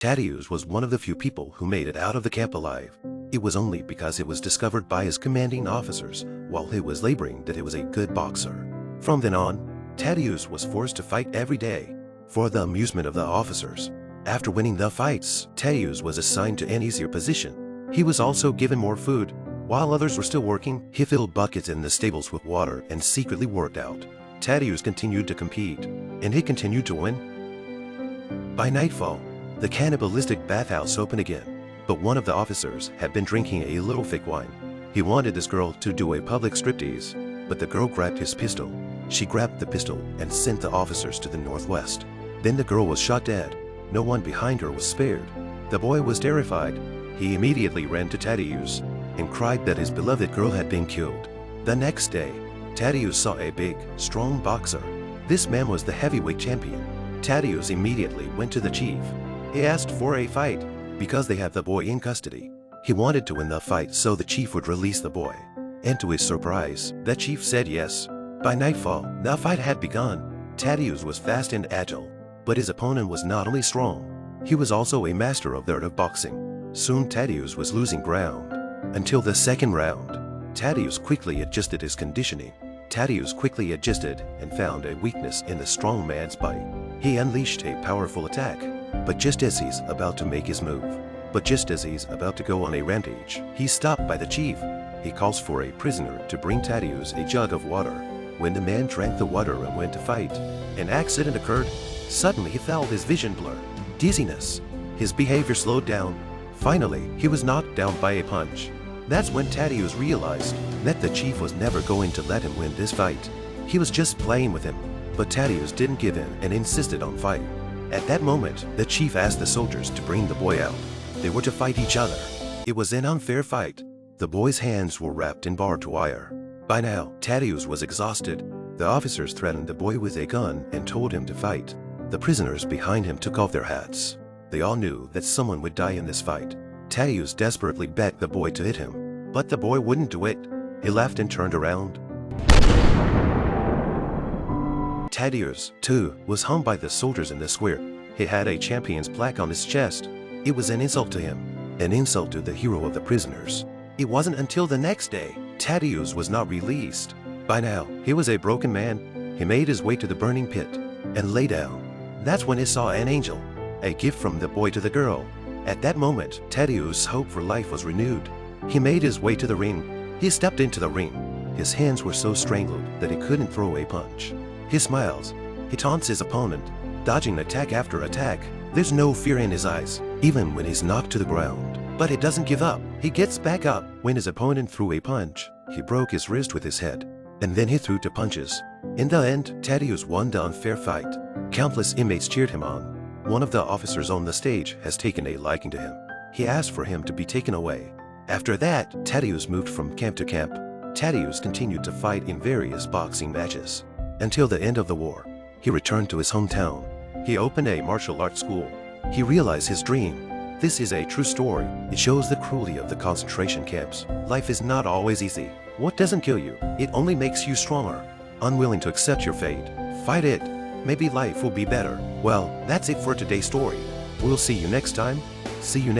Tadeusz was one of the few people who made it out of the camp alive. It was only because it was discovered by his commanding officers while he was laboring that he was a good boxer. From then on, Tadeusz was forced to fight every day for the amusement of the officers. After winning the fights, Tadeusz was assigned to an easier position. He was also given more food. While others were still working, he filled buckets in the stables with water and secretly worked out. Tadeusz continued to compete, and he continued to win. By nightfall, the cannibalistic bathhouse opened again, but one of the officers had been drinking a little fake wine. He wanted this girl to do a public striptease, but the girl grabbed his pistol. She grabbed the pistol and sent the officers to the northwest. Then the girl was shot dead. No one behind her was spared. The boy was terrified. He immediately ran to Tadeusz and cried that his beloved girl had been killed. The next day, Tadeusz saw a big, strong boxer. This man was the heavyweight champion. Tadeusz immediately went to the chief. He asked for a fight because they have the boy in custody. He wanted to win the fight so the chief would release the boy. And to his surprise, the chief said yes. By nightfall, the fight had begun. Tadeusz was fast and agile, but his opponent was not only strong, he was also a master of the art of boxing. Soon Tadeusz was losing ground. Until the second round, Tadeusz quickly adjusted his conditioning. Tadeusz quickly adjusted and found a weakness in the strong man's bite. He unleashed a powerful attack, but just as he's about to make his move, just as he's about to go on a rampage, he's stopped by the chief. He calls for a prisoner to bring Tadeusz a jug of water. When the man drank the water and went to fight, an accident occurred. Suddenly he felt his vision blur. Dizziness. His behavior slowed down. Finally, he was knocked down by a punch. That's when Tadeusz realized that the chief was never going to let him win this fight. He was just playing with him, but Tadeusz didn't give in and insisted on fighting. At that moment, the chief asked the soldiers to bring the boy out. They were to fight each other. It was an unfair fight. The boy's hands were wrapped in barbed wire. By now, Tadeusz was exhausted. The officers threatened the boy with a gun and told him to fight. The prisoners behind him took off their hats. They all knew that someone would die in this fight. Tadeusz desperately begged the boy to hit him, but the boy wouldn't do it. He laughed and turned around. Tadeusz, too, was hung by the soldiers in the square. He had a champion's plaque on his chest. It was an insult to him, an insult to the hero of the prisoners. It wasn't until the next day Tadeusz was not released. By now, he was a broken man. He made his way to the burning pit and lay down. That's when he saw an angel, a gift from the boy to the girl. At that moment, Tadeusz's hope for life was renewed. He made his way to the ring. He stepped into the ring. His hands were so strangled that he couldn't throw a punch. He smiles. He taunts his opponent, dodging attack after attack. There's no fear in his eyes, even when he's knocked to the ground. But he doesn't give up. He gets back up. When his opponent threw a punch, he broke his wrist with his head, and then he threw 2 punches. In the end, Tadeusz won the unfair fight. Countless inmates cheered him on. One of the officers on the stage has taken a liking to him. He asked for him to be taken away. After that, Tadeusz moved from camp to camp. Tadeusz continued to fight in various boxing matches. Until the end of the war, he returned to his hometown. He opened a martial arts school. He realized his dream. This is a true story. It shows the cruelty of the concentration camps. Life is not always easy. What doesn't kill you? It only makes you stronger. Unwilling to accept your fate, fight it. Maybe life will be better. Well, that's it for today's story. We'll see you next time. See you next